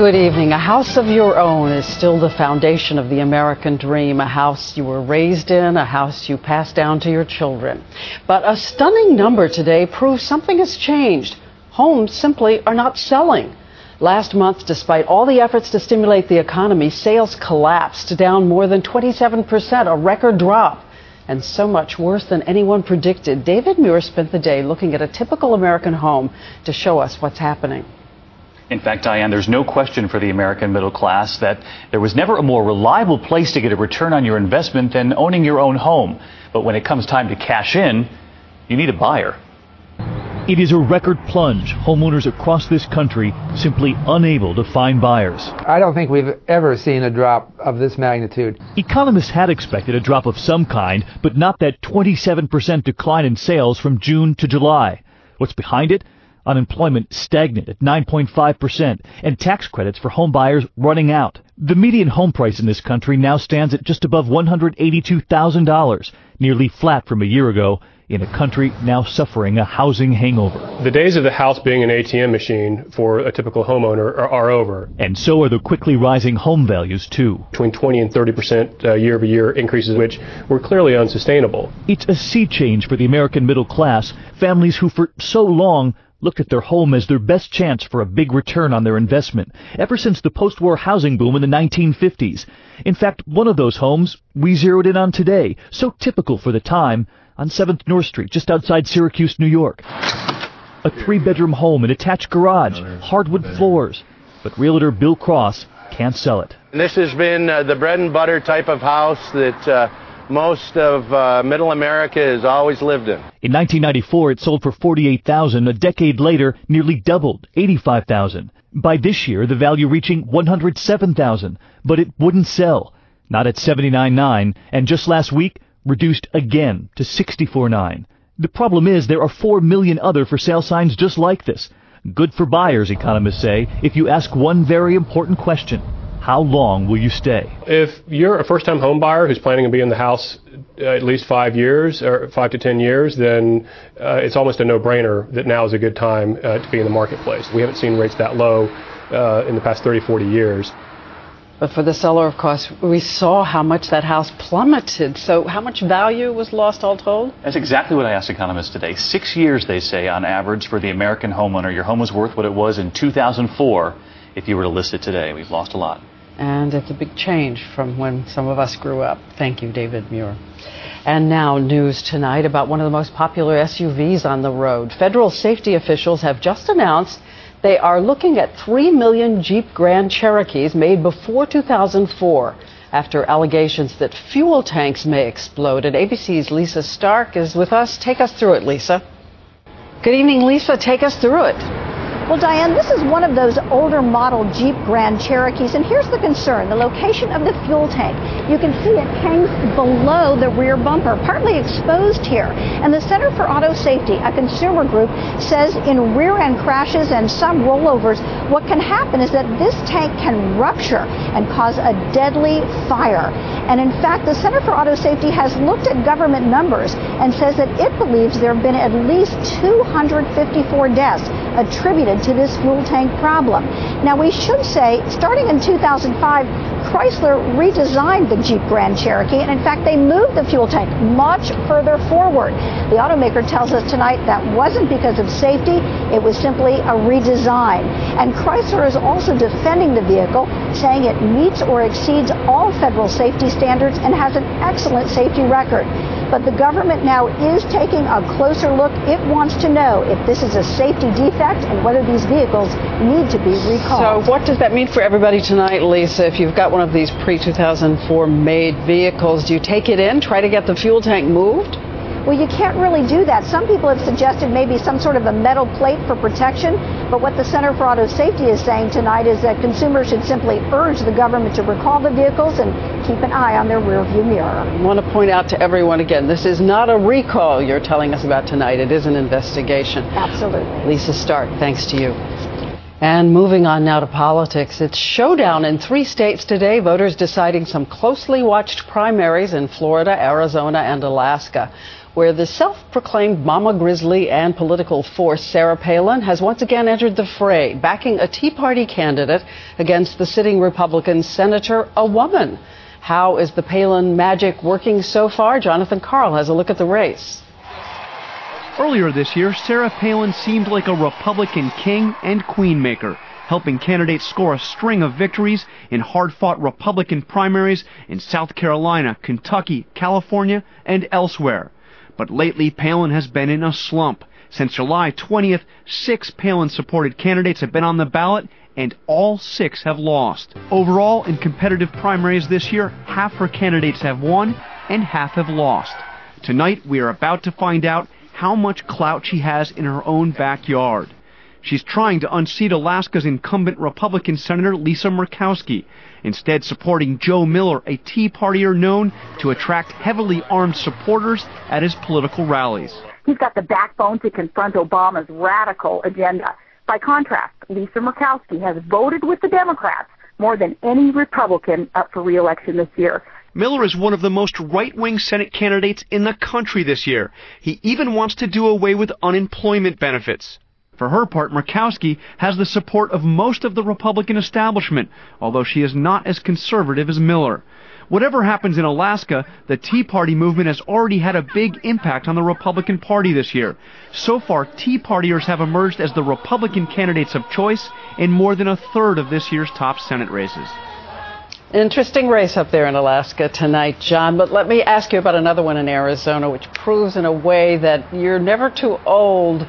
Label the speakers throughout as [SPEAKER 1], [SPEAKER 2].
[SPEAKER 1] Good evening. A house of your own is still the foundation of the American dream, a house you were raised in, a house you pass down to your children. But a stunning number today proves something has changed. Homes simply are not selling. Last month, despite all the efforts to stimulate the economy, sales collapsed, down more than 27%, a record drop. And so much worse than anyone predicted. David Muir spent the day looking at a typical American home to show us what's happening.
[SPEAKER 2] In fact, Diane, there's no question for the American middle class that there was never a more reliable place to get a return on your investment than owning your own home. But when it comes time to cash in, you need a buyer.
[SPEAKER 3] It is a record plunge. Homeowners across this country simply unable to find buyers.
[SPEAKER 4] I don't think we've ever seen a drop of this magnitude.
[SPEAKER 3] Economists had expected a drop of some kind, but not that 27% decline in sales from June to July. What's behind it? Unemployment stagnant at 9.5%, and tax credits for home buyers running out. The median home price in this country now stands at just above $182,000, nearly flat from a year ago, in a country now suffering a housing hangover.
[SPEAKER 5] The days of the house being an ATM machine for a typical homeowner are over.
[SPEAKER 3] And so are the quickly rising home values, too.
[SPEAKER 5] Between 20 and 30% year-over-year increases, which were clearly unsustainable.
[SPEAKER 3] It's a sea change for the American middle class, families who for so long looked at their home as their best chance for a big return on their investment, ever since the post-war housing boom in the 1950s. In fact, one of those homes we zeroed in on today, so typical for the time, on 7th North Street, just outside Syracuse, New York. A 3-bedroom home, an attached garage, hardwood floors. But realtor Bill Cross can't sell it.
[SPEAKER 6] This has been the bread and butter type of house that most of middle America has always lived in.
[SPEAKER 3] In 1994, it sold for $48,000. A decade later, nearly doubled, $85,000. By this year, the value reaching $107,000. But it wouldn't sell, not at $79,900, and just last week, reduced again to $64,900. The problem is there are 4 million other for sale signs just like this. Good for buyers, economists say, if you ask one very important question. How long will you stay?
[SPEAKER 5] If you're a first-time home buyer who's planning to be in the house at least 5 years, or 5 to 10 years, then it's almost a no-brainer that now is a good time to be in the marketplace. We haven't seen rates that low in the past 30, 40 years.
[SPEAKER 1] But for the seller, of course, we saw how much that house plummeted. So how much value was lost all told?
[SPEAKER 2] That's exactly what I asked economists today. 6 years, they say, on average, for the American homeowner. Your home was worth what it was in 2004. If you were to list it today, we've lost a lot.
[SPEAKER 1] And it's a big change from when some of us grew up. Thank you, David Muir. And now news tonight about one of the most popular SUVs on the road. Federal safety officials have just announced they are looking at 3 million Jeep Grand Cherokees made before 2004 after allegations that fuel tanks may explode. And ABC's Lisa Stark is with us. Take us through it, Lisa. Good evening, Lisa. Take us through it.
[SPEAKER 7] Well, Diane, this is one of those older model Jeep Grand Cherokees, and here's the concern, the location of the fuel tank. You can see it hangs below the rear bumper, partly exposed here. And the Center for Auto Safety, a consumer group, says in rear-end crashes and some rollovers, what can happen is that this tank can rupture and cause a deadly fire. And in fact, the Center for Auto Safety has looked at government numbers and says that it believes there have been at least 254 deaths attributed to this fuel tank problem. Now, we should say, starting in 2005, Chrysler redesigned the Jeep Grand Cherokee, and in fact, they moved the fuel tank much further forward. The automaker tells us tonight that wasn't because of safety, it was simply a redesign. And Chrysler is also defending the vehicle, saying it meets or exceeds all federal safety standards and has an excellent safety record. But the government now is taking a closer look. It wants to know if this is a safety defect and whether these vehicles need to be recalled.
[SPEAKER 1] So what does that mean for everybody tonight, Lisa? If you've got one of these pre-2004 made vehicles, do you take it in, try to get the fuel tank moved?
[SPEAKER 7] Well, you can't really do that. Some people have suggested maybe some sort of a metal plate for protection, but what the Center for Auto Safety is saying tonight is that consumers should simply urge the government to recall the vehicles and keep an eye on their rearview mirror.
[SPEAKER 1] I want to point out to everyone again, this is not a recall you're telling us about tonight. It is an investigation.
[SPEAKER 7] Absolutely.
[SPEAKER 1] Lisa Stark, thanks to you. And moving on now to politics, it's showdown in 3 states today, voters deciding some closely watched primaries in Florida, Arizona, and Alaska. where the self-proclaimed mama grizzly and political force Sarah Palin has once again entered the fray, backing a Tea Party candidate against the sitting Republican senator, a woman. How is the Palin magic working so far? Jonathan Karl has a look at the race.
[SPEAKER 8] Earlier this year, Sarah Palin seemed like a Republican king and queen maker, helping candidates score a string of victories in hard-fought Republican primaries in South Carolina, Kentucky, California, and elsewhere. But lately, Palin has been in a slump. Since July 20th, 6 Palin-supported candidates have been on the ballot, and all 6 have lost. Overall, in competitive primaries this year, half her candidates have won and half have lost. Tonight, we are about to find out how much clout she has in her own backyard. She's trying to unseat Alaska's incumbent Republican Senator Lisa Murkowski, instead supporting Joe Miller, a Tea Partier known to attract heavily armed supporters at his political rallies.
[SPEAKER 9] He's got the backbone to confront Obama's radical agenda. By contrast, Lisa Murkowski has voted with the Democrats more than any Republican up for re-election this year.
[SPEAKER 8] Miller is one of the most right-wing Senate candidates in the country this year. He even wants to do away with unemployment benefits. For her part, Murkowski has the support of most of the Republican establishment, although she is not as conservative as Miller. Whatever happens in Alaska, the Tea Party movement has already had a big impact on the Republican Party this year. So far, Tea Partiers have emerged as the Republican candidates of choice in more than a third of this year's top Senate races.
[SPEAKER 1] Interesting race up there in Alaska tonight, John. But let me ask you about another one in Arizona, which proves in a way that you're never too old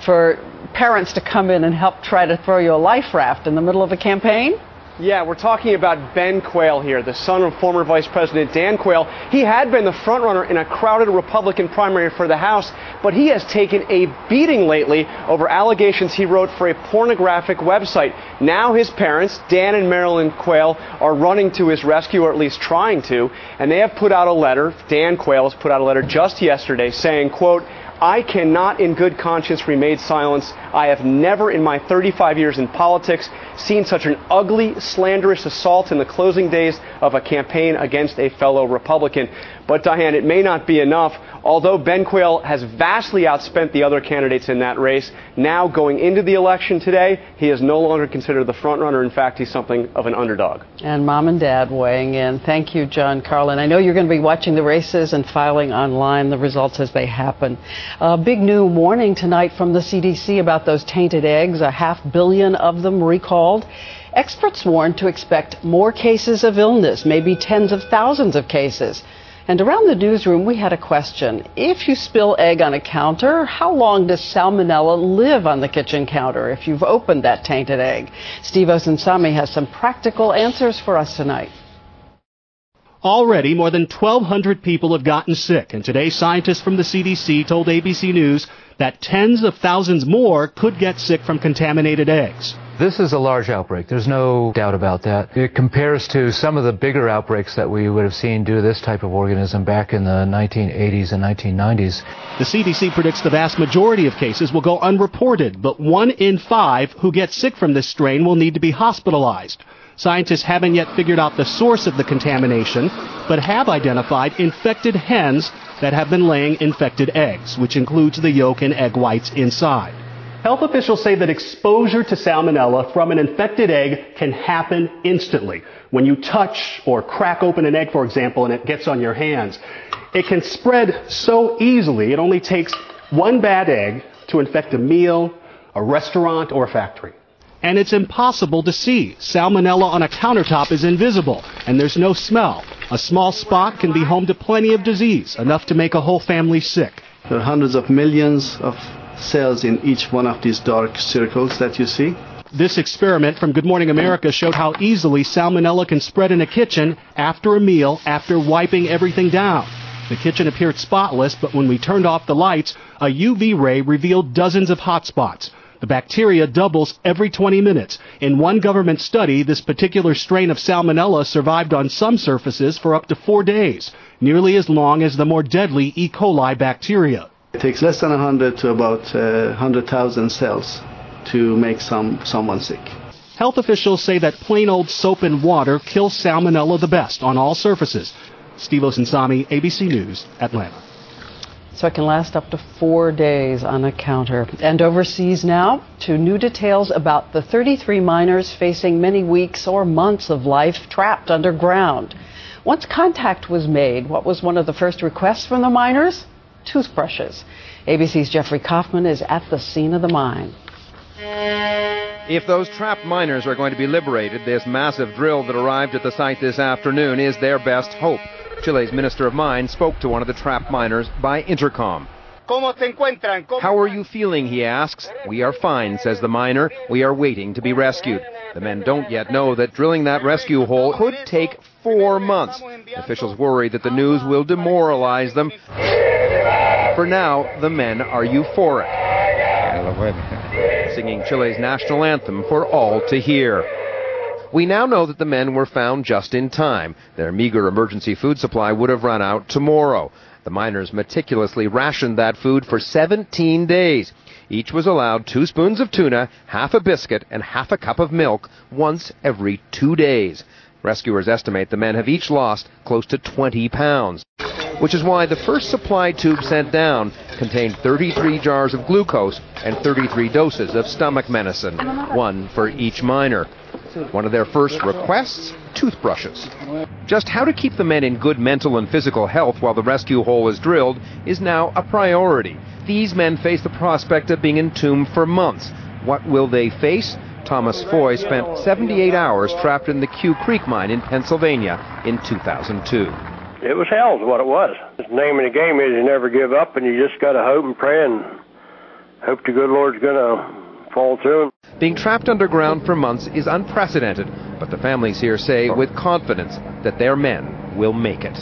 [SPEAKER 1] for parents to come in and help try to throw you a life raft in the middle of a campaign.
[SPEAKER 10] Yeah, we're talking about Ben Quayle here, the son of former Vice President Dan Quayle. He had been the frontrunner in a crowded Republican primary for the House, but he has taken a beating lately over allegations he wrote for a pornographic website. Now his parents, Dan and Marilyn Quayle, are running to his rescue, or at least trying to, and they have put out a letter. Dan Quayle has put out a letter just yesterday saying, quote, "I cannot in good conscience remain silent. I have never in my 35 years in politics seen such an ugly, slanderous assault in the closing days of a campaign against a fellow Republican." But Diane, it may not be enough. Although Ben Quayle has vastly outspent the other candidates in that race, now going into the election today, he is no longer considered the frontrunner. In fact, he's something of an underdog.
[SPEAKER 1] And Mom and Dad weighing in. Thank you, John Carlin. I know you're going to be watching the races and filing online the results as they happen. A big new warning tonight from the CDC about those tainted eggs, 500 million of them recalled. Experts warn to expect more cases of illness, maybe tens of thousands of cases. And around the newsroom, we had a question. If you spill egg on a counter, how long does salmonella live on the kitchen counter if you've opened that tainted egg? Steve Osunsami has some practical answers for us tonight.
[SPEAKER 11] Already, more than 1,200 people have gotten sick, and today scientists from the CDC told ABC News that tens of thousands more could get sick from contaminated eggs.
[SPEAKER 12] This is a large outbreak. There's no doubt about that. It compares to some of the bigger outbreaks that we would have seen due to this type of organism back in the 1980s and 1990s.
[SPEAKER 11] The CDC predicts the vast majority of cases will go unreported, but 1 in 5 who get sick from this strain will need to be hospitalized. Scientists haven't yet figured out the source of the contamination, but have identified infected hens that have been laying infected eggs, which includes the yolk and egg whites inside. Health officials say that exposure to salmonella from an infected egg can happen instantly. When you touch or crack open an egg, for example, and it gets on your hands, it can spread so easily. It only takes one bad egg to infect a meal, a restaurant, or a factory. And it's impossible to see. Salmonella on a countertop is invisible, and there's no smell. A small spot can be home to plenty of disease, enough to make a whole family sick.
[SPEAKER 13] There are hundreds of millions of cells in each one of these dark circles that you see.
[SPEAKER 11] This experiment from Good Morning America showed how easily salmonella can spread in a kitchen after a meal, after wiping everything down. The kitchen appeared spotless, but when we turned off the lights, a UV ray revealed dozens of hot spots. The bacteria doubles every 20 minutes. In one government study, this particular strain of salmonella survived on some surfaces for up to 4 days, nearly as long as the more deadly E. coli bacteria.
[SPEAKER 13] It takes less than 100 to about 100,000 cells to make someone sick.
[SPEAKER 11] Health officials say that plain old soap and water kills salmonella the best on all surfaces. Steve Osunsami, ABC News, Atlanta.
[SPEAKER 1] so it can last up to 4 days on a counter. And overseas now, to new details about the 33 miners facing many weeks or months of life trapped underground. Once contact was made, what was one of the first requests from the miners? Toothbrushes. ABC's Jeffrey Kaufman is at the scene of the mine.
[SPEAKER 14] If those trapped miners are going to be liberated, this massive drill that arrived at the site this afternoon is their best hope. Chile's Minister of Mines spoke to one of the trapped miners by intercom. How are you feeling, he asks. We are fine, says the miner. We are waiting to be rescued. The men don't yet know that drilling that rescue hole could take 4 months. Officials worry that the news will demoralize them. For now, the men are euphoric, singing Chile's national anthem for all to hear. We now know that the men were found just in time. Their meager emergency food supply would have run out tomorrow. The miners meticulously rationed that food for 17 days. Each was allowed 2 spoons of tuna, half a biscuit, and half a cup of milk once every 2 days. Rescuers estimate the men have each lost close to 20 pounds, which is why the first supply tube sent down contained 33 jars of glucose and 33 doses of stomach medicine, one for each miner. One of their first requests, toothbrushes. Just how to keep the men in good mental and physical health while the rescue hole is drilled is now a priority. These men face the prospect of being entombed for months. What will they face? Thomas Foy spent 78 hours trapped in the Q Creek mine in Pennsylvania in 2002.
[SPEAKER 15] It was hell is what it was. The name of the game is you never give up, and you just got to hope and pray and hope the good Lord's going to fall through.
[SPEAKER 14] Being trapped underground for months is unprecedented, but the families here say with confidence that their men will make it.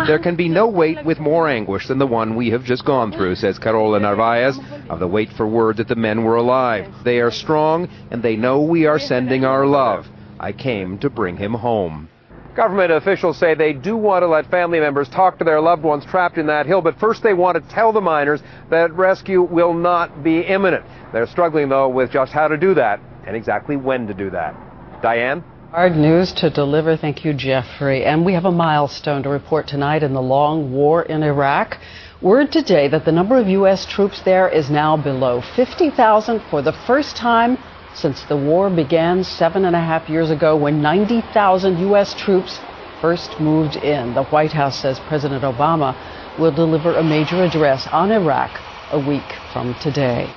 [SPEAKER 14] There can be no wait with more anguish than the one we have just gone through, says Carola Narvaez, of the wait for word that the men were alive. They are strong, and they know we are sending our love. I came to bring him home. Government officials say they do want to let family members talk to their loved ones trapped in that hill, but first they want to tell the miners that rescue will not be imminent. They're struggling, though, with just how to do that and exactly when to do that. Diane?
[SPEAKER 1] Hard news to deliver. Thank you, Jeffrey. And we have a milestone to report tonight in the long war in Iraq. Word today that the number of U.S. troops there is now below 50,000 for the first time since the war began 7.5 years ago, when 90,000 U.S. troops first moved in. The White House says President Obama will deliver a major address on Iraq a week from today.